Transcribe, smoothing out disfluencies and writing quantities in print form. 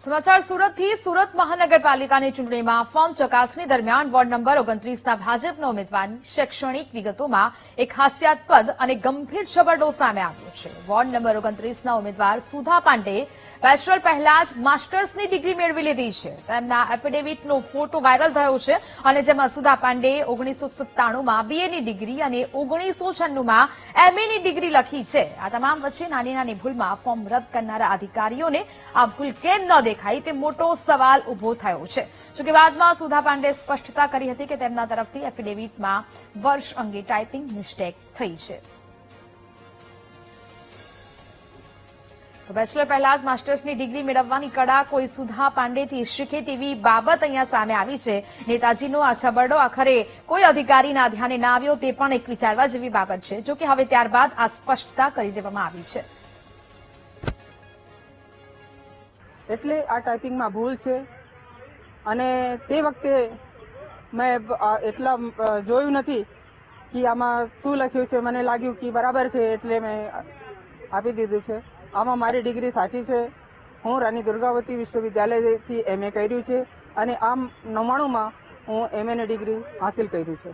સમાચાર સુરતથી સુરત મહાનગરપાલિકાની ચૂંટણીમાં ફોર્મ ચકાસણી દરમિયાન વોર્ડ નંબર 29ના ભાજપના ઉમેદવારની શૈક્ષણિક વિગતોમાં એક હાસ્યાસ્પદ અને ગંભીર છબરડો સામે આવ્યો છે। વોર્ડ નંબર 29ના ઉમેદવાર સુધા પાંડે બેચલર પહેલા જ માસ્ટર્સની ડિગ્રી મેળવી લીધી છે। તેમના એફિડેવિટનો ફોટો વાયરલ થયો છે અને જેમાં સુધા પાંડેએ 1997માં બીએની ડિગ્રી અને 1996માં એમએની ડિગ્રી લખી છે। આ તમામ વચ્ચે નાની નાની ભૂલમાં ફોર્મ રદ કરનારા અધિકારીઓને આ ભૂલ કેમ ન દેખાઈ તે મોટો સવાલ ઉભો થયો છે। જોકે બાદમાં સુધા પાંડે સ્પષ્ટતા કરી હતી કે તેમના તરફથી એફિડેવિટમાં વર્ષ અંગે ટાઈપિંગ મિસ્ટેક થઈ છે। તો બેચલર પહેલા જ માસ્ટર્સની ડિગ્રી મેળવવાની કળા કોઈ સુધા પાંડેથી શીખે તેવી બાબત અહીંયા સામે આવી છે। નેતાજીનો આ છબરડો આખરે કોઈ અધિકારીના ધ્યાને ના આવ્યો તે પણ એક વિચારવા જેવી બાબત છે। જોકે હવે ત્યારબાદ આ સ્પષ્ટતા કરી દેવામાં આવી છે। એટલે આ ટાઈપિંગમાં ભૂલ છે અને તે વખતે મેં એટલા જોયું નથી કે આમાં શું લખ્યું છે। મને લાગ્યું કે બરાબર છે એટલે મેં આપી દીધું છે। આમાં મારી ડિગ્રી સાચી છે। હું રાની દુર્ગાવતી વિશ્વવિદ્યાલયથી એમએ કર્યું છે અને આમ 99માં હું એમએની ડિગ્રી હાંસિલ કર્યું છે।